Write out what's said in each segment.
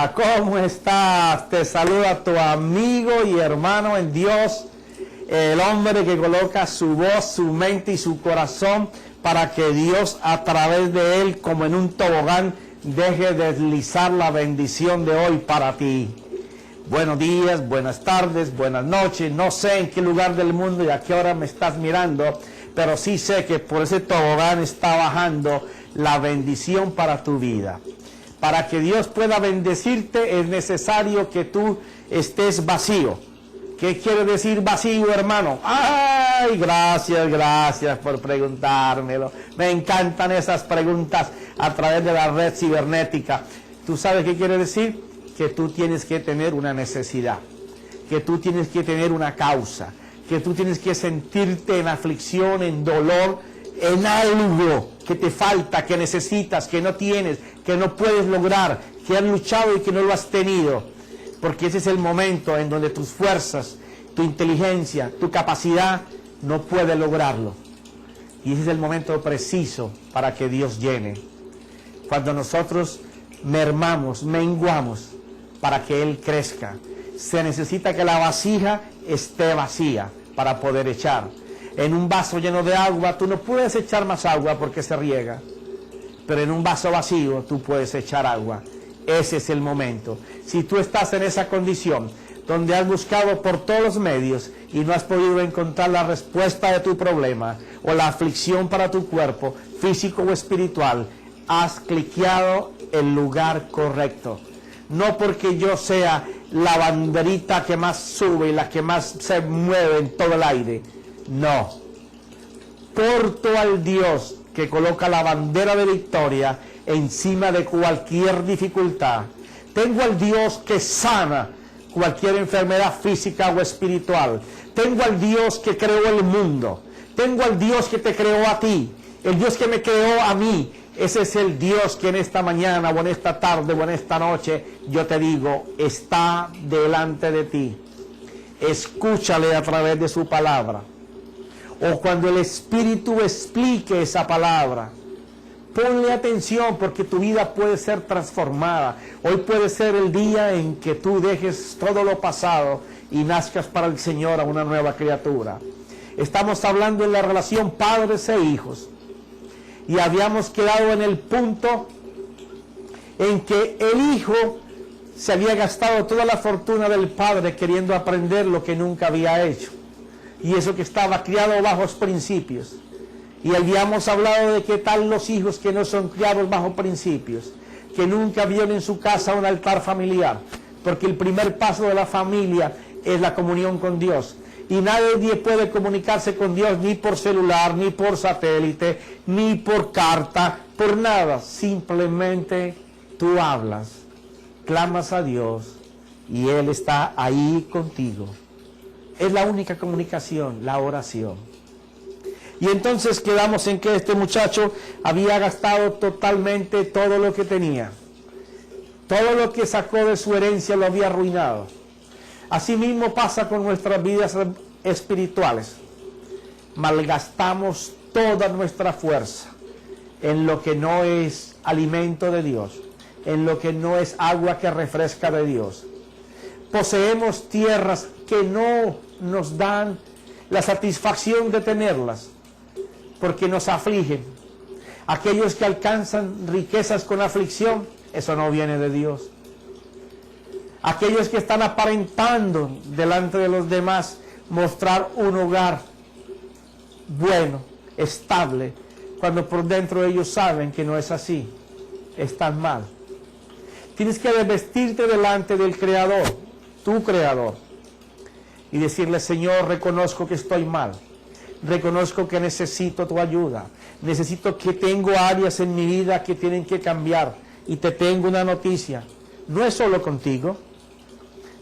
Hola, ¿cómo estás? Te saluda tu amigo y hermano en Dios, el hombre que coloca su voz, su mente y su corazón para que Dios a través de él, como en un tobogán, deje deslizar la bendición de hoy para ti. Buenos días, buenas tardes, buenas noches. No sé en qué lugar del mundo y a qué hora me estás mirando, pero sí sé que por ese tobogán está bajando la bendición para tu vida. Para que Dios pueda bendecirte es necesario que tú estés vacío. ¿Qué quiere decir vacío, hermano? ¡Ay! Gracias por preguntármelo. Me encantan esas preguntas a través de la red cibernética. ¿Tú sabes qué quiere decir? Que tú tienes que tener una necesidad, que tú tienes que tener una causa, que tú tienes que sentirte en aflicción, en dolor, en algo que te falta, que necesitas, que no tienes, que no puedes lograr, que has luchado y que no lo has tenido. Porque ese es el momento en donde tus fuerzas, tu inteligencia, tu capacidad no puede lograrlo. Y ese es el momento preciso para que Dios llene. Cuando nosotros menguamos para que Él crezca, se necesita que la vasija esté vacía para poder echar. En un vaso lleno de agua, tú no puedes echar más agua porque se riega. Pero en un vaso vacío, tú puedes echar agua. Ese es el momento. Si tú estás en esa condición, donde has buscado por todos los medios y no has podido encontrar la respuesta de tu problema o la aflicción para tu cuerpo, físico o espiritual, has cliqueado el lugar correcto. No porque yo sea la banderita que más sube y la que más se mueve en todo el aire. No. Porto al Dios que coloca la bandera de victoria encima de cualquier dificultad. Tengo al Dios que sana cualquier enfermedad física o espiritual. Tengo al Dios que creó el mundo. Tengo al Dios que te creó a ti. El Dios que me creó a mí. Ese es el Dios que en esta mañana o en esta tarde o en esta noche yo te digo, está delante de ti. Escúchale a través de su palabra. O cuando el Espíritu explique esa palabra, ponle atención porque tu vida puede ser transformada. Hoy puede ser el día en que tú dejes todo lo pasado y nazcas para el Señor a una nueva criatura. Estamos hablando en la relación padres e hijos. Y habíamos quedado en el punto en que el hijo se había gastado toda la fortuna del padre queriendo aprender lo que nunca había hecho. Y eso que estaba criado bajo principios. Y habíamos hablado de qué tal los hijos que no son criados bajo principios, que nunca vieron en su casa un altar familiar, porque el primer paso de la familia es la comunión con Dios. Y nadie puede comunicarse con Dios ni por celular, ni por satélite, ni por carta, por nada. Simplemente tú hablas, clamas a Dios y Él está ahí contigo. Es la única comunicación, la oración. Y entonces quedamos en que este muchacho había gastado totalmente todo lo que tenía. Todo lo que sacó de su herencia lo había arruinado. Asimismo pasa con nuestras vidas espirituales. Malgastamos toda nuestra fuerza en lo que no es alimento de Dios, en lo que no es agua que refresca de Dios. Poseemos tierras que no nos dan la satisfacción de tenerlas, porque nos afligen. Aquellos que alcanzan riquezas con aflicción, eso no viene de Dios. Aquellos que están aparentando delante de los demás mostrar un hogar bueno, estable, cuando por dentro ellos saben que no es así, están mal. Tienes que vestirte delante del Creador, tu Creador, y decirle: Señor, reconozco que estoy mal, reconozco que necesito tu ayuda, necesito que tengo áreas en mi vida que tienen que cambiar, y te tengo una noticia, no es solo contigo.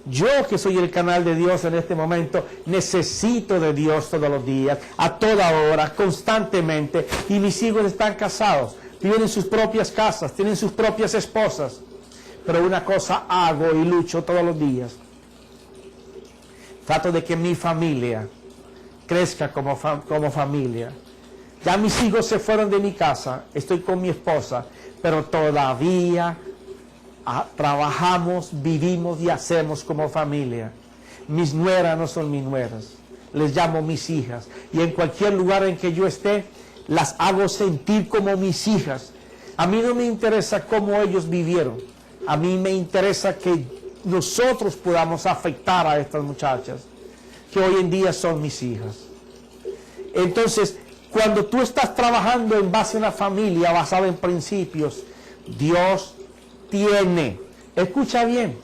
Yo, que soy el canal de Dios en este momento, necesito de Dios todos los días, a toda hora, constantemente. Y mis hijos están casados, viven en sus propias casas, tienen sus propias esposas. Pero una cosa hago y lucho todos los días. Trato de que mi familia crezca como familia. Ya mis hijos se fueron de mi casa, estoy con mi esposa, pero todavía trabajamos, vivimos y hacemos como familia. Mis nueras no son mis nueras, les llamo mis hijas. Y en cualquier lugar en que yo esté, las hago sentir como mis hijas. A mí no me interesa cómo ellos vivieron. A mí me interesa que nosotros podamos afectar a estas muchachas, que hoy en día son mis hijas. Entonces, cuando tú estás trabajando en base a una familia basada en principios, Dios tiene, escucha bien,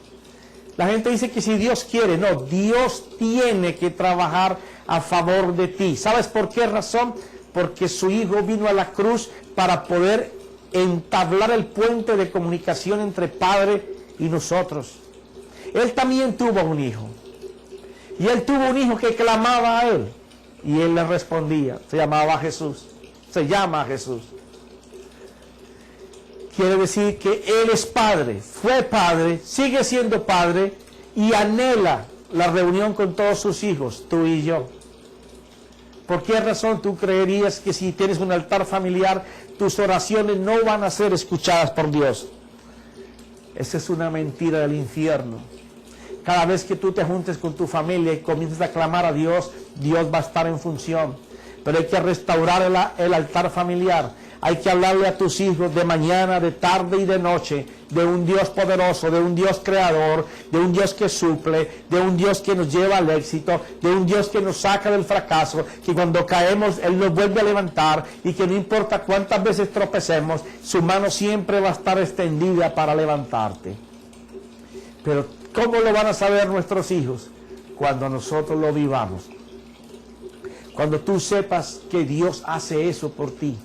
la gente dice que si Dios quiere, no, Dios tiene que trabajar a favor de ti. ¿Sabes por qué razón? Porque su Hijo vino a la cruz para poder entablar el puente de comunicación entre Padre y nosotros. Él también tuvo un hijo, y Él tuvo un hijo que clamaba a Él, y Él le respondía. Se llamaba Jesús, se llama Jesús. Quiere decir que Él es Padre, fue Padre, sigue siendo Padre y anhela la reunión con todos sus hijos, tú y yo. ¿Por qué razón tú creerías que si tienes un altar familiar, tus oraciones no van a ser escuchadas por Dios? Esa es una mentira del infierno. Cada vez que tú te juntes con tu familia y comiences a clamar a Dios, Dios va a estar en función. Pero hay que restaurar el altar familiar. Hay que hablarle a tus hijos de mañana, de tarde y de noche, de un Dios poderoso, de un Dios creador, de un Dios que suple, de un Dios que nos lleva al éxito, de un Dios que nos saca del fracaso, que cuando caemos Él nos vuelve a levantar y que no importa cuántas veces tropecemos, su mano siempre va a estar extendida para levantarte. Pero ¿cómo lo van a saber nuestros hijos? Cuando nosotros lo vivamos. Cuando tú sepas que Dios hace eso por ti.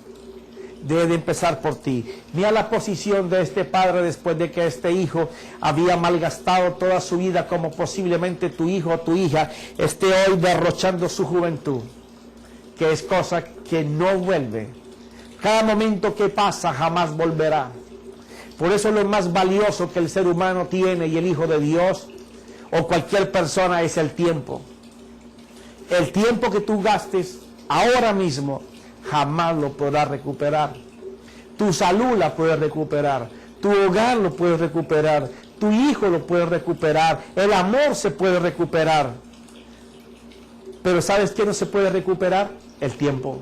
Debe de empezar por ti. Mira la posición de este padre después de que este hijo había malgastado toda su vida, como posiblemente tu hijo o tu hija esté hoy derrochando su juventud, que es cosa que no vuelve. Cada momento que pasa jamás volverá. Por eso lo más valioso que el ser humano tiene y el Hijo de Dios o cualquier persona es el tiempo. El tiempo que tú gastes ahora mismo jamás lo podrás recuperar. Tu salud la puedes recuperar, tu hogar lo puedes recuperar, tu hijo lo puede recuperar, el amor se puede recuperar. Pero ¿sabes qué no se puede recuperar? El tiempo.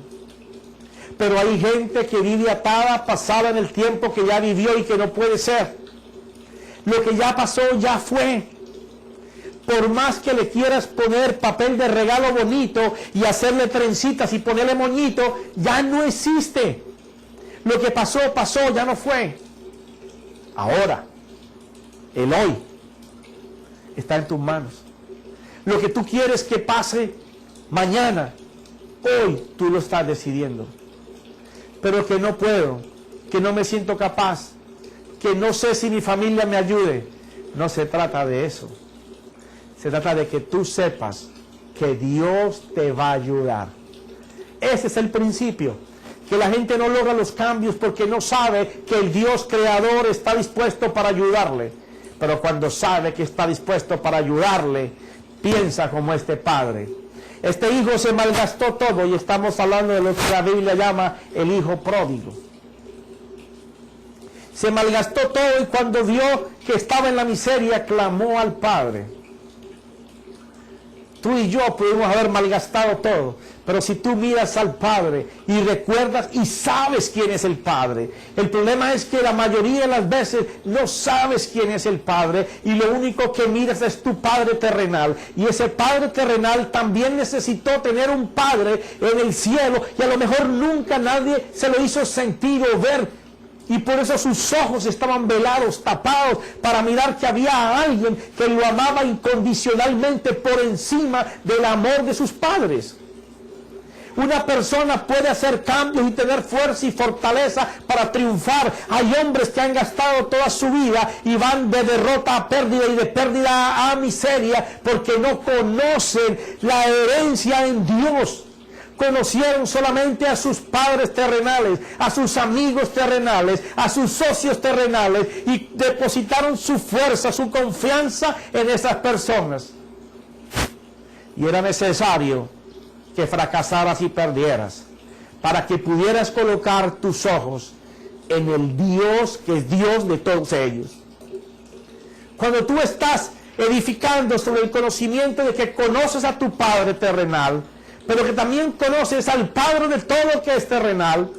Pero hay gente que vive atada, pasada en el tiempo que ya vivió y que no puede ser. Lo que ya pasó, ya fue. Por más que le quieras poner papel de regalo bonito y hacerle trencitas y ponerle moñito, ya no existe. Lo que pasó, pasó, ya no fue. Ahora, el hoy está en tus manos. Lo que tú quieres que pase mañana, hoy tú lo estás decidiendo. Pero que no puedo, que no me siento capaz, que no sé si mi familia me ayude. No se trata de eso. Se trata de que tú sepas que Dios te va a ayudar. Ese es el principio. Que la gente no logra los cambios porque no sabe que el Dios creador está dispuesto para ayudarle. Pero cuando sabe que está dispuesto para ayudarle, piensa como este padre. Este hijo se malgastó todo y estamos hablando de lo que la Biblia llama el hijo pródigo. Se malgastó todo y cuando vio que estaba en la miseria, clamó al Padre. Tú y yo pudimos haber malgastado todo, pero si tú miras al Padre y recuerdas y sabes quién es el Padre, el problema es que la mayoría de las veces no sabes quién es el Padre y lo único que miras es tu Padre terrenal. Y ese Padre terrenal también necesitó tener un Padre en el cielo y a lo mejor nunca nadie se lo hizo sentir o ver. Y por eso sus ojos estaban velados, tapados, para mirar que había a alguien que lo amaba incondicionalmente por encima del amor de sus padres. Una persona puede hacer cambios y tener fuerza y fortaleza para triunfar. Hay hombres que han gastado toda su vida y van de derrota a pérdida y de pérdida a miseria porque no conocen la herencia en Dios. Conocieron solamente a sus padres terrenales, a sus amigos terrenales, a sus socios terrenales y depositaron su fuerza, su confianza en esas personas. Y era necesario que fracasaras y perdieras para que pudieras colocar tus ojos en el Dios que es Dios de todos ellos. Cuando tú estás edificando sobre el conocimiento de que conoces a tu Padre terrenal, pero que también conoces al Padre de todo lo que es terrenal,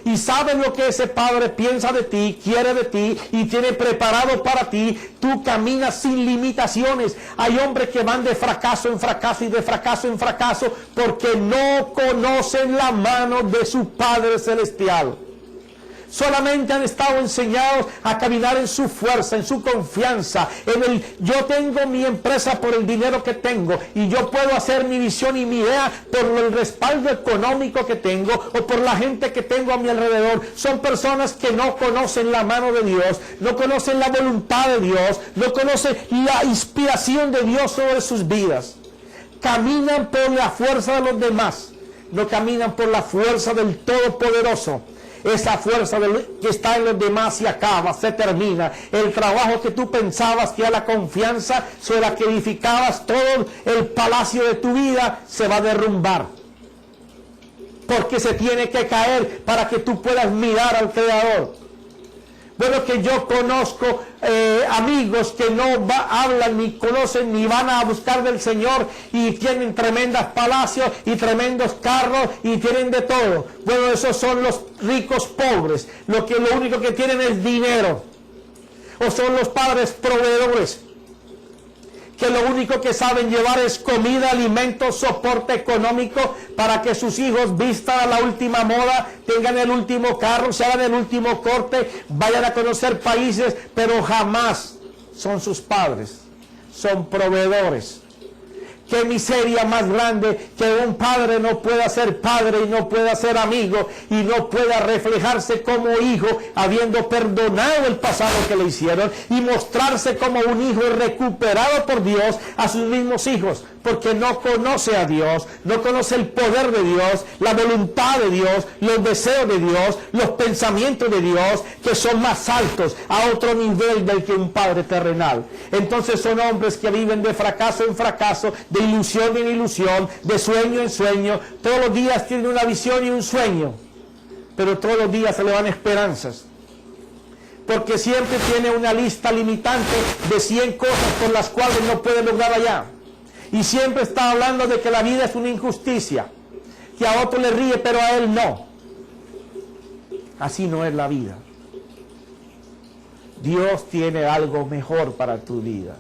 y sabes lo que ese Padre piensa de ti, quiere de ti y tiene preparado para ti, tú caminas sin limitaciones. Hay hombres que van de fracaso en fracaso y de fracaso en fracaso porque no conocen la mano de su Padre Celestial. Solamente han estado enseñados a caminar en su fuerza, en su confianza, en el yo tengo mi empresa por el dinero que tengo y yo puedo hacer mi visión y mi idea por el respaldo económico que tengo o por la gente que tengo a mi alrededor. Son personas que no conocen la mano de Dios, no conocen la voluntad de Dios, no conocen la inspiración de Dios sobre sus vidas. Caminan por la fuerza de los demás, no caminan por la fuerza del Todopoderoso. Esa fuerza que está en los demás se acaba, se termina. El trabajo que tú pensabas que era la confianza sobre la que edificabas todo el palacio de tu vida se va a derrumbar. Porque se tiene que caer para que tú puedas mirar al Creador. Bueno, que yo conozco amigos que no hablan ni conocen ni van a buscar del Señor y tienen tremendos palacios y tremendos carros y tienen de todo. Bueno, esos son los ricos pobres, lo único que tienen es dinero. O son los padres proveedores, que lo único que saben llevar es comida, alimento, soporte económico para que sus hijos vistan a la última moda, tengan el último carro, se hagan el último corte, vayan a conocer países, pero jamás son sus padres, son proveedores. Qué miseria más grande que un padre no pueda ser padre y no pueda ser amigo y no pueda reflejarse como hijo habiendo perdonado el pasado que le hicieron y mostrarse como un hijo recuperado por Dios a sus mismos hijos, porque no conoce a Dios, no conoce el poder de Dios, la voluntad de Dios, los deseos de Dios, los pensamientos de Dios, que son más altos a otro nivel del que un padre terrenal. Entonces son hombres que viven de fracaso en fracaso, de ilusión en ilusión, de sueño en sueño. Todos los días tienen una visión y un sueño, pero todos los días se le van esperanzas, porque siempre tiene una lista limitante de 100 cosas por las cuales no puede lograr allá. Y siempre está hablando de que la vida es una injusticia, que a otro le ríe, pero a él no. Así no es la vida. Dios tiene algo mejor para tu vida.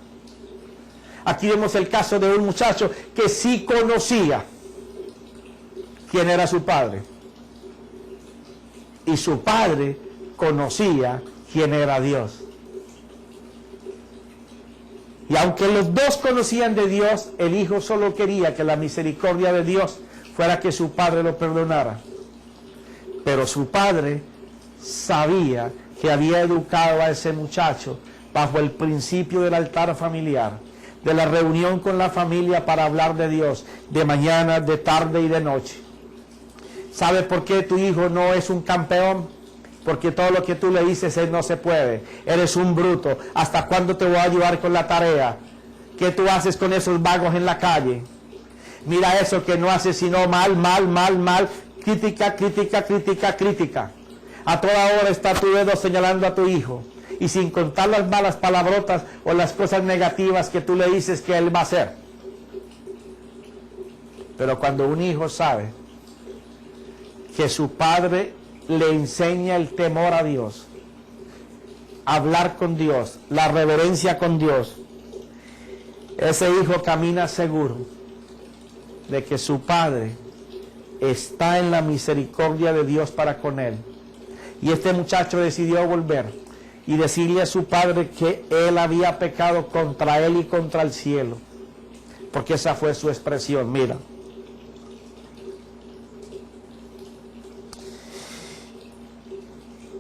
Aquí vemos el caso de un muchacho que sí conocía quién era su padre. Y su padre conocía quién era Dios. Y aunque los dos conocían de Dios, el hijo solo quería que la misericordia de Dios fuera que su padre lo perdonara. Pero su padre sabía que había educado a ese muchacho bajo el principio del altar familiar, de la reunión con la familia para hablar de Dios, de mañana, de tarde y de noche. ¿Sabe por qué tu hijo no es un campeón? Porque todo lo que tú le dices él no se puede. Eres un bruto. ¿Hasta cuándo te voy a ayudar con la tarea? ¿Qué tú haces con esos vagos en la calle? Mira eso que no haces sino mal, mal, mal, mal. Crítica, crítica, crítica, crítica. A toda hora está tu dedo señalando a tu hijo. Y sin contar las malas palabrotas o las cosas negativas que tú le dices que él va a hacer. Pero cuando un hijo sabe que su padre le enseña el temor a Dios, hablar con Dios, la reverencia con Dios, ese hijo camina seguro de que su padre está en la misericordia de Dios para con él. Y este muchacho decidió volver y decirle a su padre que él había pecado contra él y contra el cielo, porque esa fue su expresión. Mira,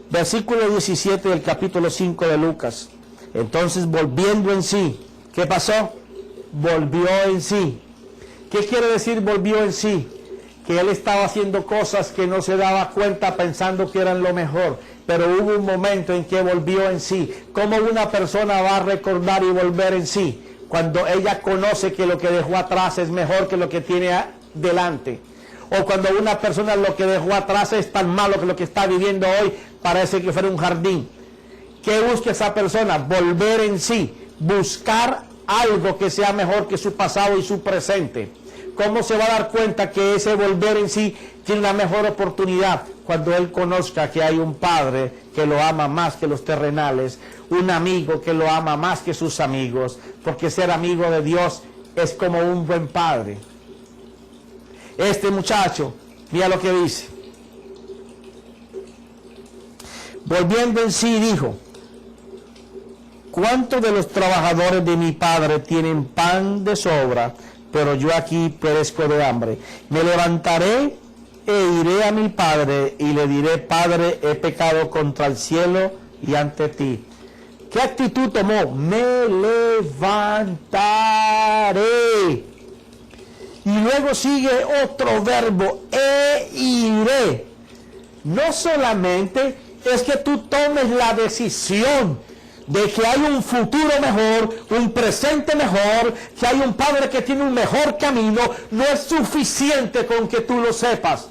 versículo 17 del capítulo 5 de Lucas. Entonces, volviendo en sí, ¿qué pasó? Volvió en sí. ¿Qué quiere decir volvió en sí? Que él estaba haciendo cosas que no se daba cuenta pensando que eran lo mejor, pero hubo un momento en que volvió en sí. ¿Cómo una persona va a recordar y volver en sí? Cuando ella conoce que lo que dejó atrás es mejor que lo que tiene delante. O cuando una persona lo que dejó atrás es tan malo que lo que está viviendo hoy parece que fuera un jardín. ¿Qué busca esa persona? Volver en sí. buscar algo que sea mejor que su pasado y su presente. ¿Cómo se va a dar cuenta que ese volver en sí tiene la mejor oportunidad? Cuando él conozca que hay un padre que lo ama más que los terrenales, un amigo que lo ama más que sus amigos, porque ser amigo de Dios es como un buen padre. Este muchacho, mira lo que dice. Volviendo en sí, dijo: ¿cuántos de los trabajadores de mi padre tienen pan de sobra, pero yo aquí perezco de hambre? Me levantaré e iré a mi padre y le diré: Padre, he pecado contra el cielo y ante ti. ¿Qué actitud tomó? Me levantaré. Y luego sigue otro verbo: e iré. No solamente es que tú tomes la decisión de que hay un futuro mejor, un presente mejor, que hay un Padre que tiene un mejor camino. No es suficiente con que tú lo sepas.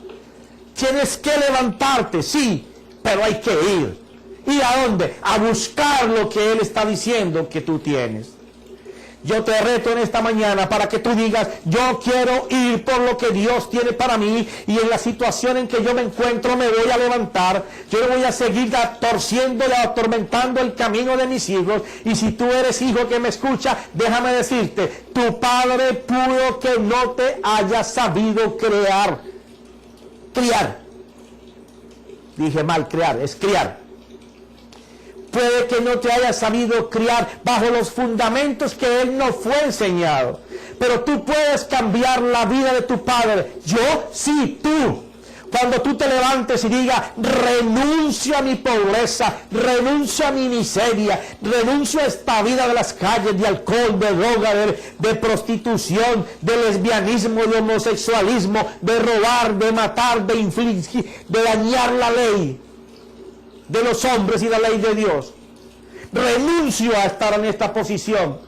Tienes que levantarte, sí, pero hay que ir. ¿Y a dónde? A buscar lo que Él está diciendo que tú tienes. Yo te reto en esta mañana para que tú digas: yo quiero ir por lo que Dios tiene para mí, y en la situación en que yo me encuentro me voy a levantar. Yo no voy a seguir torciendo y atormentando el camino de mis hijos. Y si tú eres hijo que me escucha, déjame decirte: tu padre pudo que no te haya sabido criar. Dije mal, crear, es criar. Puede que no te haya sabido criar bajo los fundamentos que Él no fue enseñado. Pero tú puedes cambiar la vida de tu padre. Yo, sí, tú. Cuando tú te levantes y digas: renuncio a mi pobreza, renuncio a mi miseria, renuncio a esta vida de las calles, de alcohol, de droga, de prostitución, de lesbianismo, de homosexualismo, de robar, de matar, de infligir, de dañar la ley de los hombres y la ley de Dios. Renuncio a estar en esta posición.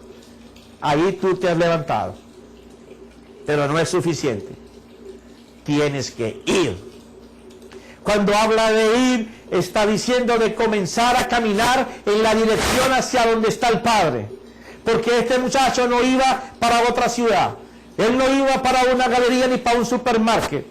Ahí tú te has levantado. Pero no es suficiente. Tienes que ir. Cuando habla de ir, está diciendo de comenzar a caminar en la dirección hacia donde está el Padre. Porque este muchacho no iba para otra ciudad. Él no iba para una galería, ni para un supermarket,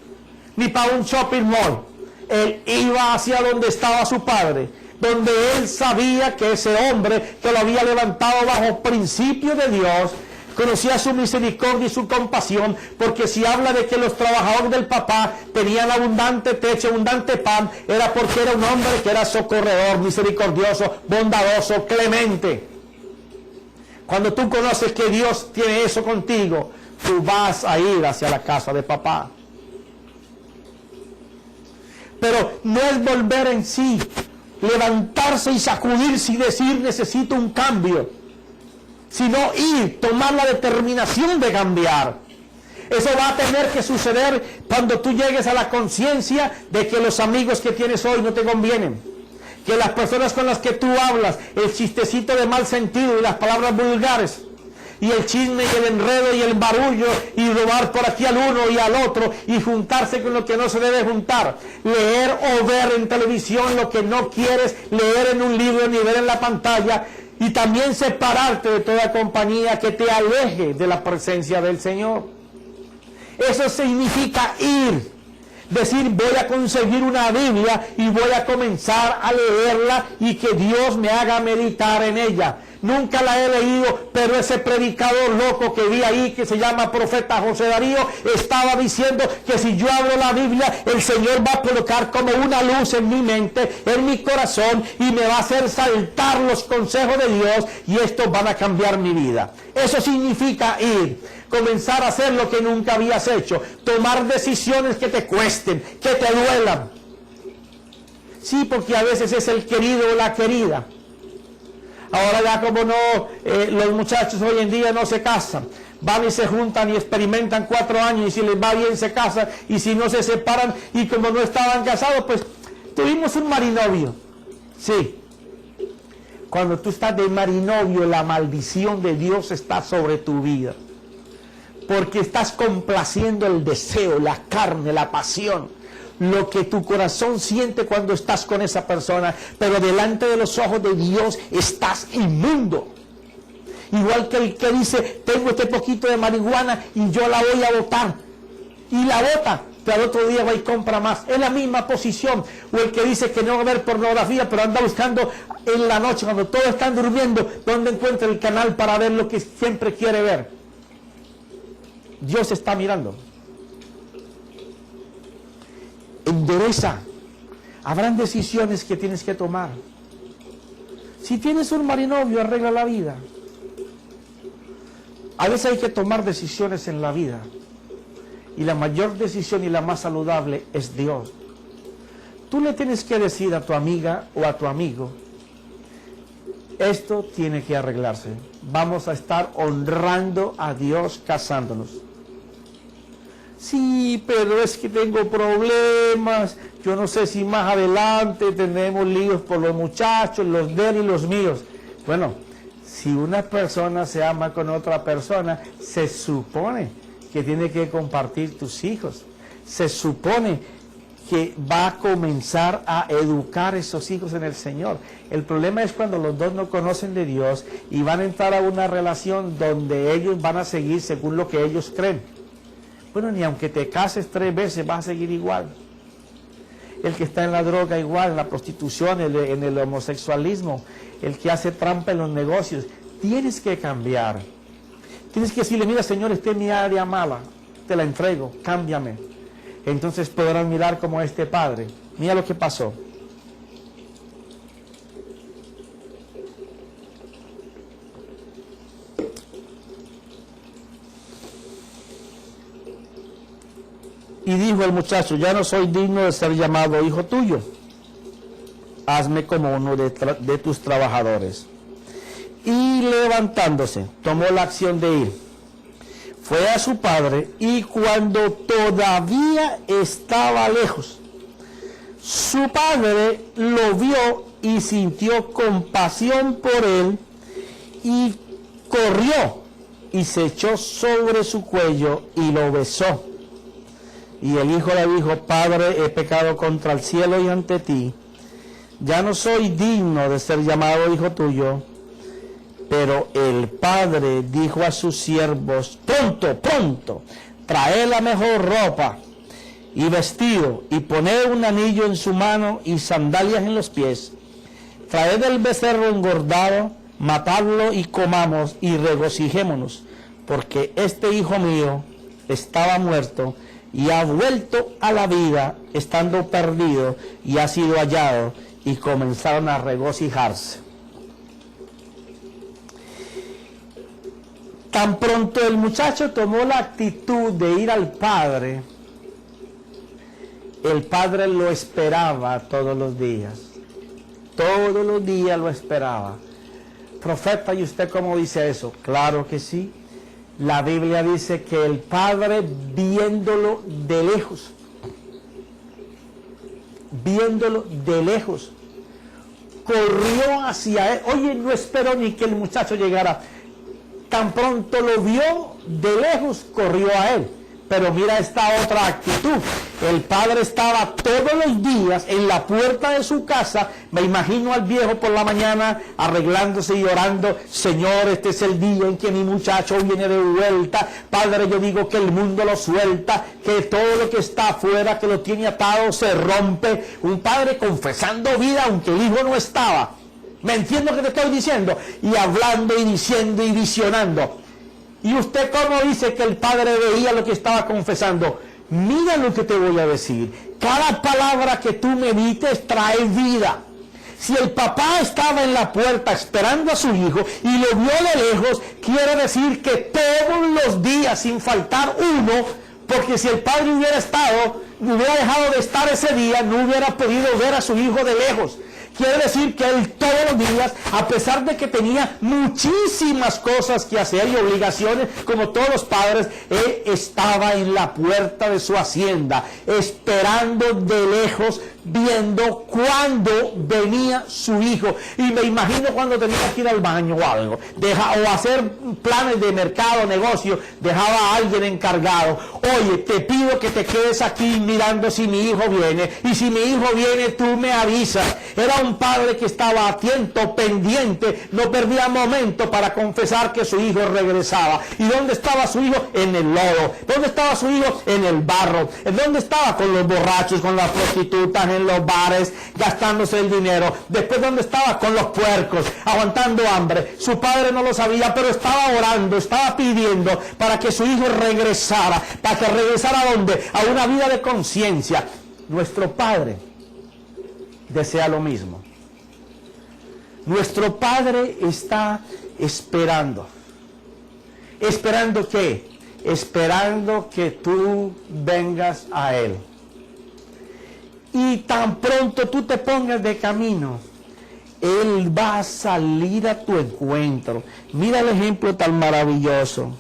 ni para un shopping mall. Él iba hacia donde estaba su padre, donde él sabía que ese hombre que lo había levantado bajo principio de Dios conocía su misericordia y su compasión. Porque si habla de que los trabajadores del papá tenían abundante techo, abundante pan, era porque era un hombre que era socorredor, misericordioso, bondadoso, clemente. Cuando tú conoces que Dios tiene eso contigo, tú vas a ir hacia la casa de papá. Pero no es volver en sí, levantarse y sacudirse y decir: necesito un cambio, sino ir, tomar la determinación de cambiar. Eso va a tener que suceder cuando tú llegues a la conciencia de que los amigos que tienes hoy no te convienen, que las personas con las que tú hablas, el chistecito de mal sentido y las palabras vulgares, y el chisme y el enredo y el barullo, y robar por aquí al uno y al otro, y juntarse con lo que no se debe juntar, leer o ver en televisión lo que no quieres leer en un libro ni ver en la pantalla, y también separarte de toda compañía que te aleje de la presencia del Señor. Eso significa ir. Decir: voy a conseguir una Biblia y voy a comenzar a leerla y que Dios me haga meditar en ella. Nunca la he leído, pero ese predicador loco que vi ahí, que se llama profeta José Darío, estaba diciendo que si yo abro la Biblia, el Señor va a colocar como una luz en mi mente, en mi corazón, y me va a hacer saltar los consejos de Dios, y estos van a cambiar mi vida. Eso significa ir. Comenzar a hacer lo que nunca habías hecho. Tomar decisiones que te cuesten, que te duelan. Sí, porque a veces es el querido o la querida. Ahora ya como no, los muchachos hoy en día no se casan. Van y se juntan y experimentan 4 años, y si les va bien se casan, y si no se separan, y como no estaban casados, pues tuvimos un marinovio. Sí. Cuando tú estás de marinovio, la maldición de Dios está sobre tu vida. Porque estás complaciendo el deseo, la carne, la pasión, lo que tu corazón siente cuando estás con esa persona, pero delante de los ojos de Dios estás inmundo. igual que el que dice, tengo este poquito de marihuana y yo la voy a botar, y la bota, pero al otro día va y compra más. Es la misma posición. O el que dice que no va a ver pornografía, pero anda buscando en la noche, cuando todos están durmiendo, donde encuentra el canal para ver lo que siempre quiere ver. Dios está mirando. Endereza. Habrán decisiones que tienes que tomar. Si tienes un marinovio, arregla la vida. A veces hay que tomar decisiones en la vida. Y la mayor decisión y la más saludable es Dios. Tú le tienes que decir a tu amiga o a tu amigo, esto tiene que arreglarse. Vamos a estar honrando a Dios casándonos. Sí, pero es que tengo problemas. Yo no sé si más adelante tendremos líos por los muchachos, los de él y los míos. Bueno, si una persona se ama con otra persona, se supone que tiene que compartir tus hijos. Se supone que va a comenzar a educar a esos hijos en el Señor. El problema es cuando los dos no conocen de Dios y van a entrar a una relación donde ellos van a seguir según lo que ellos creen. Bueno, ni aunque te cases 3 veces vas a seguir igual. El que está en la droga igual, en la prostitución, en el homosexualismo, el que hace trampa en los negocios. Tienes que cambiar. Tienes que decirle, mira Señor, esta es mi área mala, te la entrego, cámbiame. Entonces podrán mirar como este padre. Mira lo que pasó. Y dijo el muchacho, ya no soy digno de ser llamado hijo tuyo. Hazme como uno de tus trabajadores. Y levantándose, tomó la acción de ir. Fue a su padre y cuando todavía estaba lejos, su padre lo vio y sintió compasión por él y corrió y se echó sobre su cuello y lo besó. Y el hijo le dijo, Padre, he pecado contra el cielo y ante ti. Ya no soy digno de ser llamado hijo tuyo. Pero el padre dijo a sus siervos, pronto, pronto, traed la mejor ropa y vestido, y poned un anillo en su mano y sandalias en los pies. Traed el becerro engordado, matadlo y comamos y regocijémonos, porque este hijo mío estaba muerto y ha vuelto a la vida, estando perdido y ha sido hallado, y comenzaron a regocijarse. Tan pronto el muchacho tomó la actitud de ir al padre, el padre lo esperaba todos los días. Todos los días lo esperaba. Profeta, ¿y usted cómo dice eso? Claro que sí. La Biblia dice que el padre, viéndolo de lejos, corrió hacia él. Oye, no esperó ni que el muchacho llegara. Tan pronto lo vio de lejos, corrió a él. Pero mira esta otra actitud. El padre estaba todos los días en la puerta de su casa. Me imagino al viejo por la mañana arreglándose y orando. Señor, este es el día en que mi muchacho viene de vuelta. Padre, yo digo que el mundo lo suelta, que todo lo que está afuera, que lo tiene atado, se rompe. Un padre confesando vida aunque el hijo no estaba. ¿Me entiendo lo que te estoy diciendo? Y hablando y diciendo y visionando. ¿Y usted cómo dice que el padre veía lo que estaba confesando? Mira lo que te voy a decir. Cada palabra que tú medites trae vida. Si el papá estaba en la puerta esperando a su hijo y lo vio de lejos, quiere decir que todos los días, sin faltar uno, porque si el padre hubiera dejado de estar ese día, no hubiera podido ver a su hijo de lejos. Quiere decir que él todos los días, a pesar de que tenía muchísimas cosas que hacer y obligaciones, como todos los padres, él estaba en la puerta de su hacienda, esperando de lejos, viendo cuándo venía su hijo. Y me imagino cuando tenía que ir al baño o algo, o hacer planes de mercado, negocio, dejaba a alguien encargado. Oye, te pido que te quedes aquí mirando si mi hijo viene, y si mi hijo viene, tú me avisas. Era un padre que estaba atento, pendiente, no perdía momento para confesar que su hijo regresaba. ¿Y dónde estaba su hijo? En el lodo. ¿Dónde estaba su hijo? En el barro. ¿Dónde estaba? Con los borrachos, con las prostitutas, en los bares, gastándose el dinero. Después, ¿dónde estaba? Con los puercos, aguantando hambre. Su padre no lo sabía, pero estaba orando, estaba pidiendo para que su hijo regresara. ¿Para que regresara a dónde? A una vida de conciencia. Nuestro Padre desea lo mismo. Nuestro Padre está esperando. ¿Esperando qué? Esperando que tú vengas a Él. Y tan pronto tú te pongas de camino, Él va a salir a tu encuentro. Mira el ejemplo tan maravilloso.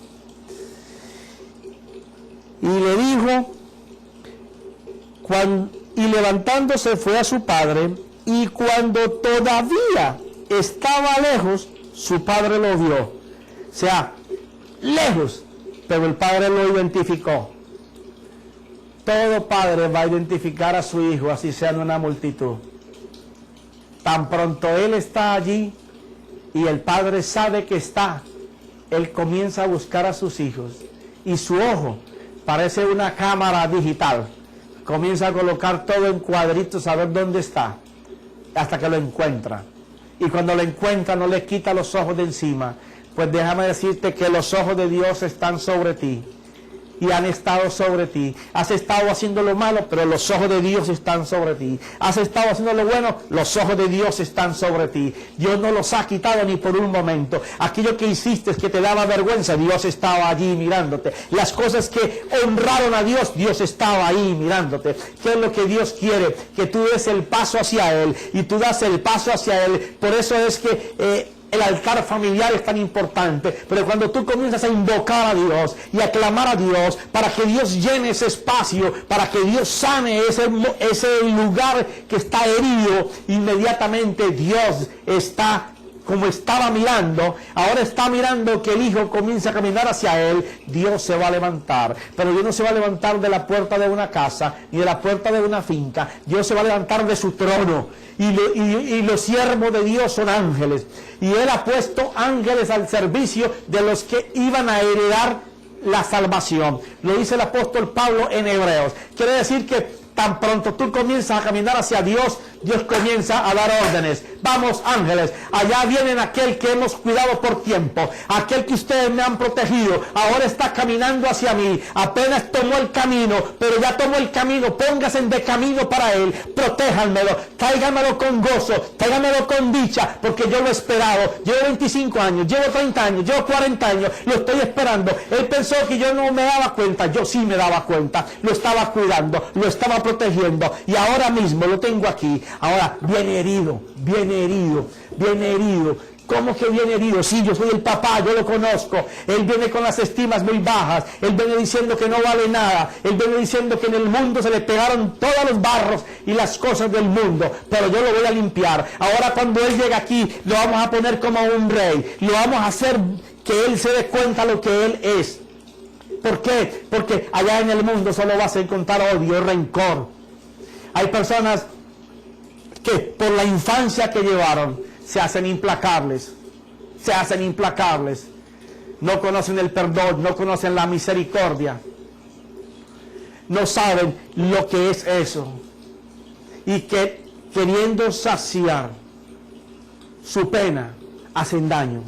Y le dijo, y levantándose fue a su padre, y cuando todavía estaba lejos, su padre lo vio. O sea, lejos, pero el padre lo identificó. Todo padre va a identificar a su hijo, así sea en una multitud. Tan pronto él está allí y el padre sabe que está, él comienza a buscar a sus hijos. Y su ojo parece una cámara digital. Comienza a colocar todo en cuadritos, a ver dónde está, hasta que lo encuentra. Y cuando lo encuentra, no le quita los ojos de encima. Pues déjame decirte que los ojos de Dios están sobre ti. Y han estado sobre ti. Has estado haciendo lo malo, pero los ojos de Dios están sobre ti. Has estado haciendo lo bueno, los ojos de Dios están sobre ti. Dios no los ha quitado ni por un momento. Aquello que hiciste que te daba vergüenza, Dios estaba allí mirándote. Las cosas que honraron a Dios, Dios estaba ahí mirándote. ¿Qué es lo que Dios quiere? Que tú des el paso hacia Él. Y tú das el paso hacia Él. Por eso es que el altar familiar es tan importante, pero cuando tú comienzas a invocar a Dios y a clamar a Dios para que Dios llene ese espacio, para que Dios sane ese lugar que está herido, inmediatamente Dios está, como estaba mirando, ahora está mirando que el hijo comienza a caminar hacia él. Dios se va a levantar, pero Dios no se va a levantar de la puerta de una casa, ni de la puerta de una finca. Dios se va a levantar de su trono, y los siervos de Dios son ángeles, y Él ha puesto ángeles al servicio de los que iban a heredar la salvación. Lo dice el apóstol Pablo en Hebreos. Quiere decir que tan pronto tú comienzas a caminar hacia Dios, Dios comienza a dar órdenes. Vamos, ángeles, allá vienen aquel que hemos cuidado por tiempo, aquel que ustedes me han protegido, ahora está caminando hacia mí, apenas tomó el camino, pero ya tomó el camino, pónganse de camino para él, protéjanmelo, tráiganmelo con gozo, tráiganmelo con dicha, porque yo lo he esperado. Llevo 25 años, llevo 30 años, llevo 40 años, lo estoy esperando. Él pensó que yo no me daba cuenta, yo sí me daba cuenta, lo estaba cuidando, lo estaba protegiendo, y ahora mismo lo tengo aquí. Ahora viene herido, viene herido, viene herido. ¿Cómo que viene herido? Sí, yo soy el papá, yo lo conozco. Él viene con las estimas muy bajas, él viene diciendo que no vale nada, él viene diciendo que en el mundo se le pegaron todos los barros y las cosas del mundo, pero yo lo voy a limpiar. Ahora cuando él llega aquí, lo vamos a poner como un rey, lo vamos a hacer que él se dé cuenta lo que él es. ¿Por qué? Porque allá en el mundo solo vas a encontrar odio, rencor. Hay personas que por la infancia que llevaron se hacen implacables, no conocen el perdón, no conocen la misericordia, no saben lo que es eso, y que queriendo saciar su pena hacen daño,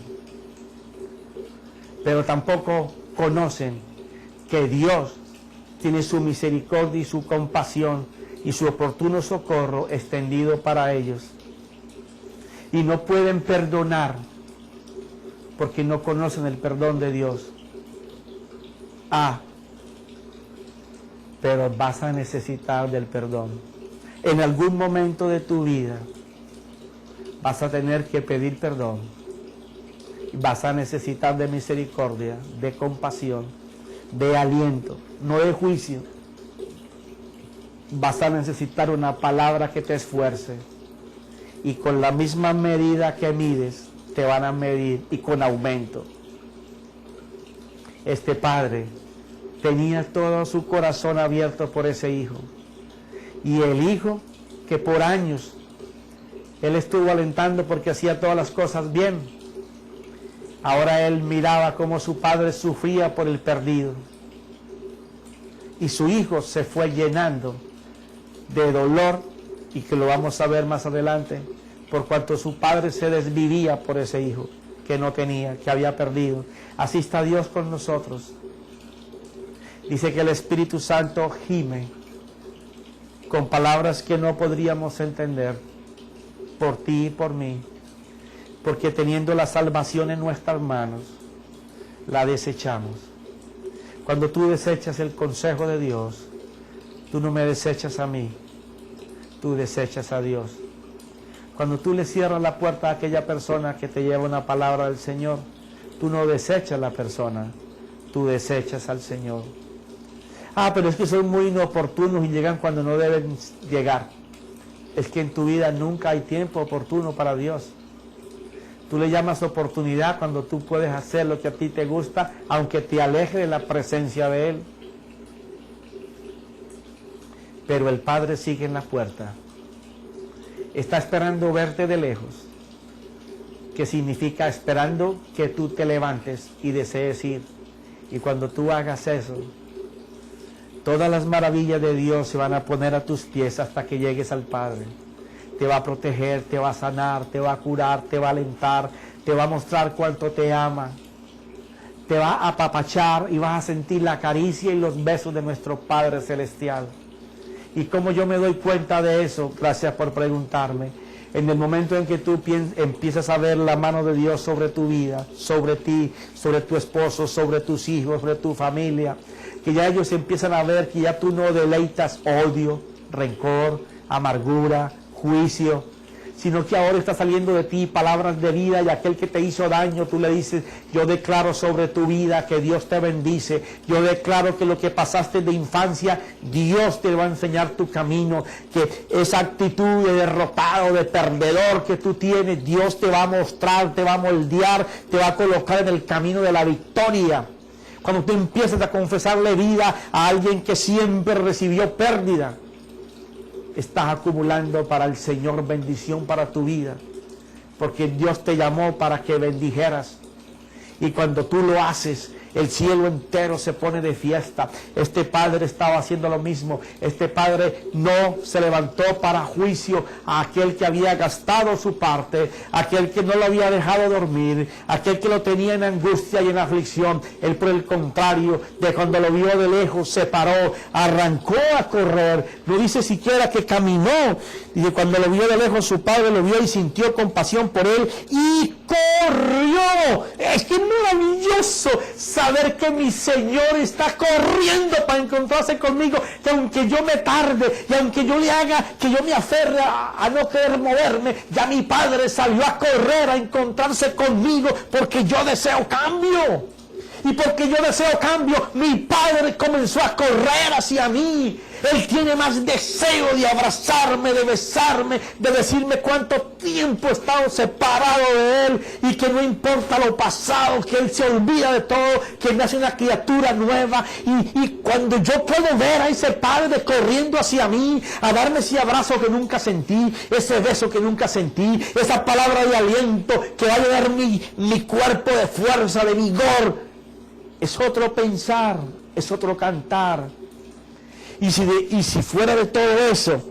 pero tampoco conocen que Dios tiene su misericordia y su compasión y su oportuno socorro extendido para ellos. Y no pueden perdonar porque no conocen el perdón de Dios. Pero vas a necesitar del perdón. En algún momento de tu vida vas a tener que pedir perdón. Vas a necesitar de misericordia, de compasión, de aliento, no de juicio. Vas a necesitar una palabra que te esfuerce, y con la misma medida que mides te van a medir, y con aumento. Este padre tenía todo su corazón abierto por ese hijo, y el hijo que por años Él estuvo alentando porque hacía todas las cosas bien. Ahora él miraba cómo su padre sufría por el perdido. Y su hijo se fue llenando de dolor, y que lo vamos a ver más adelante, por cuanto su padre se desvivía por ese hijo que no tenía, que había perdido. Así está Dios con nosotros. Dice que el Espíritu Santo gime con palabras que no podríamos entender, por ti y por mí, porque teniendo la salvación en nuestras manos, la desechamos. Cuando tú desechas el consejo de Dios, tú no me desechas a mí, tú desechas a Dios. Cuando tú le cierras la puerta a aquella persona que te lleva una palabra del Señor, tú no desechas a la persona, tú desechas al Señor. Ah, pero es que son muy inoportunos y llegan cuando no deben llegar. Es que en tu vida nunca hay tiempo oportuno para Dios. Tú le llamas oportunidad cuando tú puedes hacer lo que a ti te gusta, aunque te aleje de la presencia de Él. Pero el Padre sigue en la puerta. Está esperando verte de lejos, que significa esperando que tú te levantes y desees ir. Y cuando tú hagas eso, todas las maravillas de Dios se van a poner a tus pies hasta que llegues al Padre. Te va a proteger, te va a sanar, te va a curar, te va a alentar, te va a mostrar cuánto te ama. Te va a apapachar y vas a sentir la caricia y los besos de nuestro Padre Celestial. Y como yo me doy cuenta de eso, gracias por preguntarme, en el momento en que tú empiezas a ver la mano de Dios sobre tu vida, sobre ti, sobre tu esposo, sobre tus hijos, sobre tu familia, que ya ellos empiezan a ver que ya tú no deleitas odio, rencor, amargura, juicio, sino que ahora está saliendo de ti palabras de vida, y aquel que te hizo daño, tú le dices: yo declaro sobre tu vida que Dios te bendice, yo declaro que lo que pasaste de infancia, Dios te va a enseñar tu camino, que esa actitud de derrotado, de perdedor que tú tienes, Dios te va a mostrar, te va a moldear, te va a colocar en el camino de la victoria. Cuando tú empiezas a confesarle vida a alguien que siempre recibió pérdida, estás acumulando para el Señor bendición para tu vida, porque Dios te llamó para que bendijeras. Y cuando tú lo haces, el cielo entero se pone de fiesta. Este padre estaba haciendo lo mismo. Este padre no se levantó para juicio a aquel que había gastado su parte, aquel que no lo había dejado dormir, aquel que lo tenía en angustia y en aflicción. Él, por el contrario, de cuando lo vio de lejos, se paró, arrancó a correr. No dice siquiera que caminó. Dice, cuando lo vio de lejos, su padre lo vio y sintió compasión por él y corrió. Es que es maravilloso saber que mi Señor está corriendo para encontrarse conmigo, que aunque yo me tarde y aunque yo le haga que yo me aferre a no querer moverme, ya mi Padre salió a correr a encontrarse conmigo, porque yo deseo cambio. Y porque yo deseo cambio, mi Padre comenzó a correr hacia mí. Él tiene más deseo de abrazarme, de besarme, de decirme cuánto tiempo he estado separado de Él, y que no importa lo pasado, que Él se olvida de todo, que me hace una criatura nueva. Y cuando yo puedo ver a ese Padre corriendo hacia mí, a darme ese abrazo que nunca sentí, ese beso que nunca sentí, esa palabra de aliento que va a llenar mi cuerpo de fuerza, de vigor, es otro pensar, es otro cantar. Y si fuera de todo eso,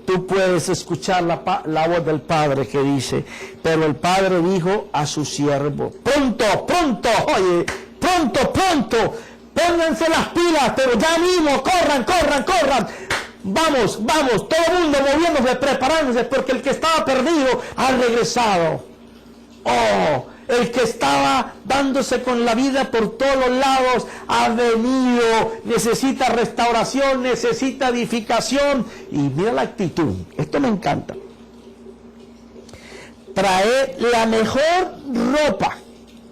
tú puedes escuchar la voz del Padre que dice: pero el Padre dijo a su siervo: pronto, pronto, oye, pronto, pronto, pónganse las pilas, pero ya mismo, corran, corran, corran. Vamos, vamos, todo el mundo moviéndose, preparándose, porque el que estaba perdido ha regresado. Oh, el que estaba dándose con la vida por todos los lados ha venido. Necesita restauración, necesita edificación. Y mira la actitud, esto me encanta: traed la mejor ropa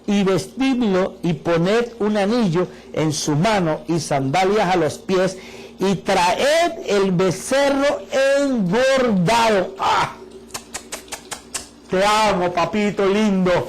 y vestidlo, y poned un anillo en su mano y sandalias a los pies, y traed el becerro engordado. ¡Ah! Te amo, papito lindo.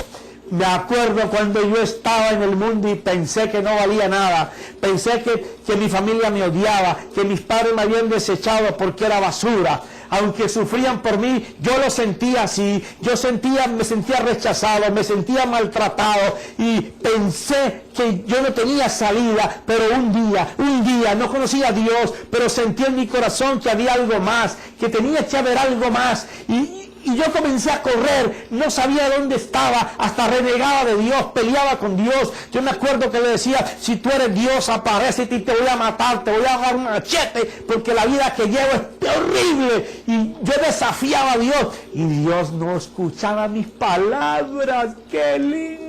Me acuerdo cuando yo estaba en el mundo y pensé que no valía nada. Pensé que mi familia me odiaba, que mis padres me habían desechado porque era basura. aunque sufrían por mí, yo lo sentía así, me sentía rechazado, me sentía maltratado y pensé que yo no tenía salida, pero un día, no conocía a Dios, pero sentí en mi corazón que había algo más, que tenía que haber algo más y yo comencé a correr, no sabía dónde estaba, hasta renegaba de Dios, peleaba con Dios. Yo me acuerdo que le decía, si tú eres Dios, aparécete y te voy a matar, te voy a dar un machete, porque la vida que llevo es horrible. Y yo desafiaba a Dios, y Dios no escuchaba mis palabras. ¡Qué lindo!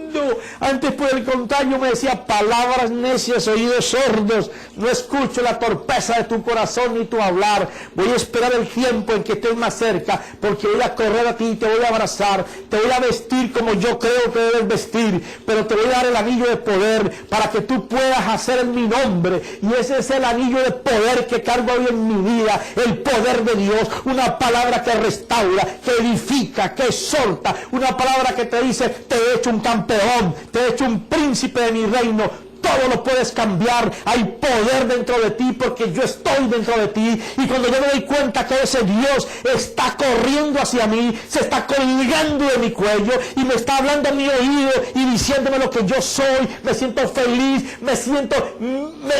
Antes, por el contrario, me decía, palabras necias, oídos sordos, no escucho la torpeza de tu corazón ni tu hablar. Voy a esperar el tiempo en que estés más cerca, porque voy a correr a ti y te voy a abrazar, te voy a vestir como yo creo que debes vestir, pero te voy a dar el anillo de poder para que tú puedas hacer en mi nombre. Y ese es el anillo de poder que cargo hoy en mi vida, el poder de Dios, una palabra que restaura, que edifica, que exhorta, una palabra que te dice, te he hecho un campeón, te he hecho un príncipe de mi reino. Todo lo puedes cambiar, hay poder dentro de ti porque yo estoy dentro de ti. Y cuando yo me doy cuenta que ese Dios está corriendo hacia mí, se está colgando de mi cuello y me está hablando a mi oído y diciéndome lo que yo soy, me siento feliz, me siento un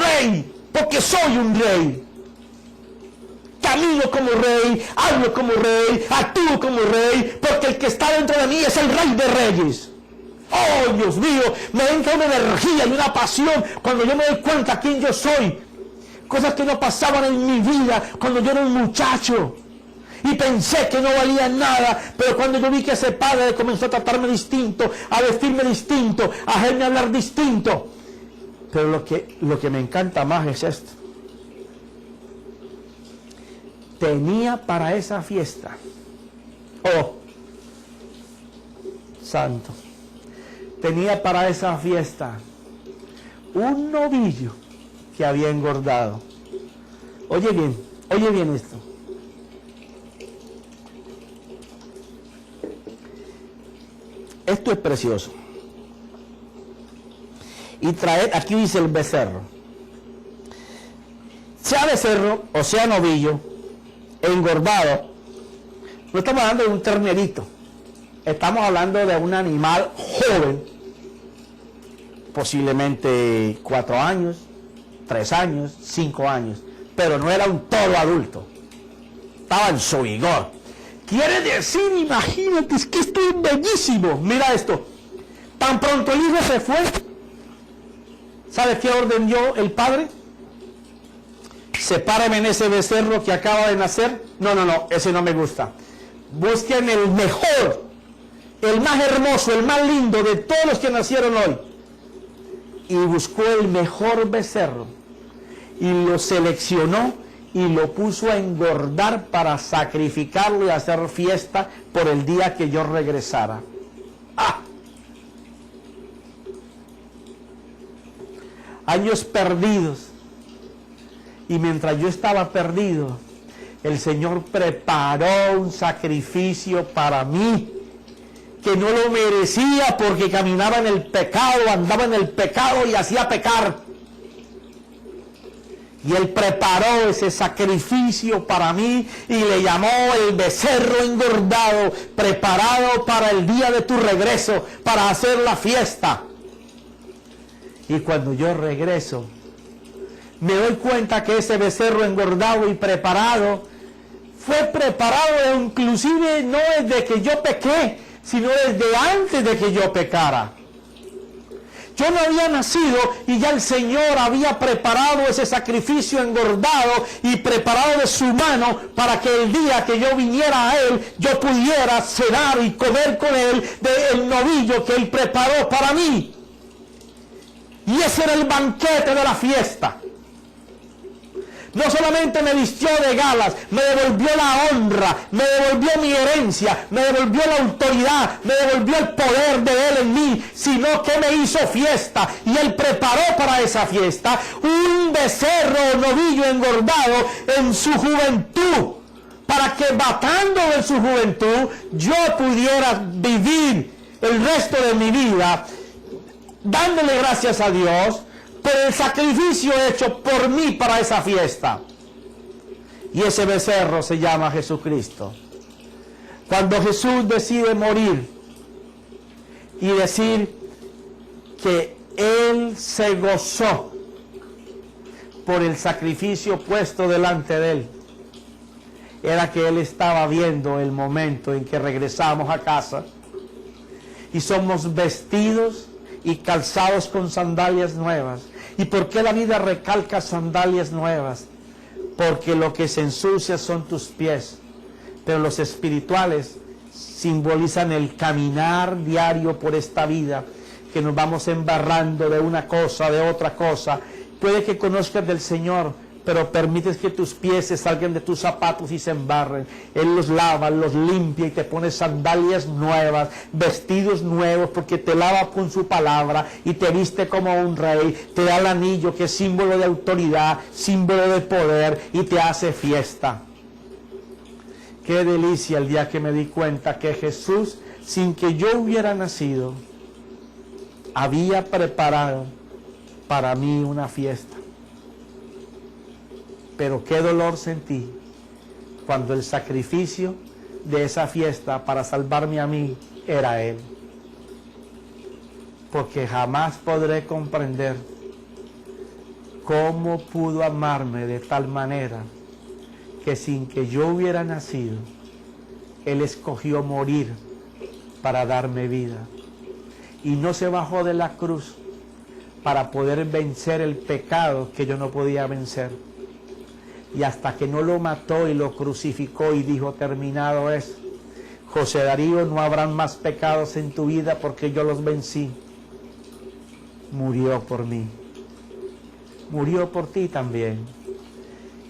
rey, porque soy un rey. Camino como rey, hablo como rey, actúo como rey, porque el que está dentro de mí es el Rey de Reyes. Oh, Dios mío, me entra una energía y una pasión cuando yo me doy cuenta quién yo soy. Cosas que no pasaban en mi vida cuando yo era un muchacho y pensé que no valía nada, pero cuando yo vi que ese padre comenzó a tratarme distinto, a vestirme distinto, a hacerme hablar distinto. Pero lo que me encanta más es esto. Tenía para esa fiesta, oh, santo, tenía para esa fiesta un novillo que había engordado. Oye bien esto. Esto es precioso. Y traed, aquí dice el becerro. Sea becerro o sea novillo, engordado, no estamos hablando de un ternerito, estamos hablando de un animal joven, posiblemente 4 años, 3 años, 5 años, pero no era un toro adulto, estaba en su vigor. Quiere decir, imagínate, es que esto es bellísimo. Mira esto, tan pronto el hijo se fue, ¿sabes qué ordenó el padre? Sepáreme en ese becerro que acaba de nacer. No, ese no me gusta. Busquen el mejor, el más hermoso, el más lindo de todos los que nacieron hoy. Y buscó el mejor becerro y lo seleccionó y lo puso a engordar para sacrificarlo y hacer fiesta por el día que yo regresara. ¡Ah! Años perdidos. Y mientras yo estaba perdido, el Señor preparó un sacrificio para mí, que no lo merecía porque caminaba en el pecado, andaba en el pecado y hacía pecar. Y Él preparó ese sacrificio para mí y le llamó el becerro engordado, preparado para el día de tu regreso, para hacer la fiesta. Y cuando yo regreso, me doy cuenta que ese becerro engordado y preparado fue preparado inclusive no desde que yo pequé, sino desde antes de que yo pecara. Yo no había nacido y ya el Señor había preparado ese sacrificio engordado y preparado de su mano para que el día que yo viniera a Él, yo pudiera cenar y comer con Él del novillo que Él preparó para mí. Y ese era el banquete de la fiesta. No solamente me vistió de galas, me devolvió la honra, me devolvió mi herencia, me devolvió la autoridad, me devolvió el poder de Él en mí, sino que me hizo fiesta. Y Él preparó para esa fiesta un becerro novillo engordado en su juventud, para que batando en su juventud yo pudiera vivir el resto de mi vida dándole gracias a Dios por el sacrificio hecho por mí para esa fiesta. Y ese becerro se llama Jesucristo. Cuando Jesús decide morir y decir que Él se gozó por el sacrificio puesto delante de Él, era que Él estaba viendo el momento en que regresamos a casa y somos vestidos y calzados con sandalias nuevas. ¿Y por qué la vida recalca sandalias nuevas? Porque lo que se ensucia son tus pies, pero los espirituales simbolizan el caminar diario por esta vida, que nos vamos embarrando de una cosa, de otra cosa. Puede que conozcas del Señor, pero permites que tus pies se salgan de tus zapatos y se embarren. Él los lava, los limpia y te pone sandalias nuevas, vestidos nuevos, porque te lava con su palabra y te viste como un rey. Te da el anillo, que es símbolo de autoridad, símbolo de poder, y te hace fiesta. Qué delicia el día que me di cuenta que Jesús, sin que yo hubiera nacido, había preparado para mí una fiesta. Pero qué dolor sentí cuando el sacrificio de esa fiesta para salvarme a mí era Él. Porque jamás podré comprender cómo pudo amarme de tal manera que sin que yo hubiera nacido, Él escogió morir para darme vida. Y no se bajó de la cruz para poder vencer el pecado que yo no podía vencer. Y hasta que no lo mató y lo crucificó y dijo, terminado es, José Darío, no habrán más pecados en tu vida porque yo los vencí. Murió por mí. Murió por ti también.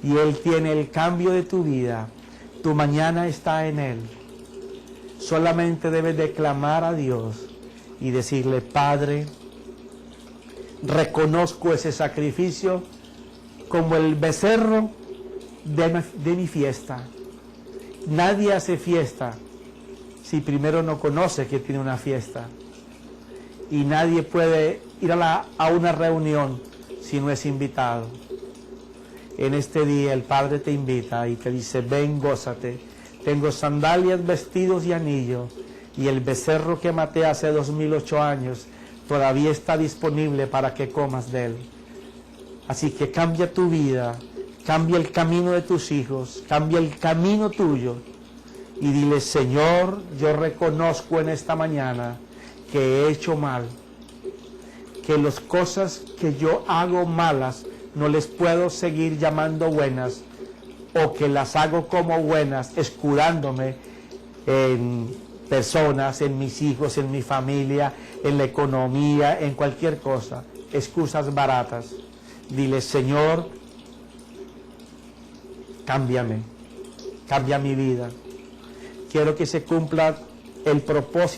Y Él tiene el cambio de tu vida. Tu mañana está en Él. Solamente debes de clamar a Dios y decirle, Padre, reconozco ese sacrificio como el becerro de mi fiesta. Nadie hace fiesta si primero no conoce que tiene una fiesta. Y nadie puede ir a una reunión si no es invitado. En este día el Padre te invita y te dice, ven, gózate. Tengo sandalias, vestidos y anillo. Y el becerro que maté hace 2008 años todavía está disponible para que comas de él. Así que cambia tu vida, cambia el camino de tus hijos, cambia el camino tuyo. Y dile, Señor, yo reconozco en esta mañana que he hecho mal, que las cosas que yo hago malas no les puedo seguir llamando buenas, o que las hago como buenas, escudándome en personas, en mis hijos, en mi familia, en la economía, en cualquier cosa, excusas baratas. Dile, Señor, cámbiame, cambia mi vida. Quiero que se cumpla el propósito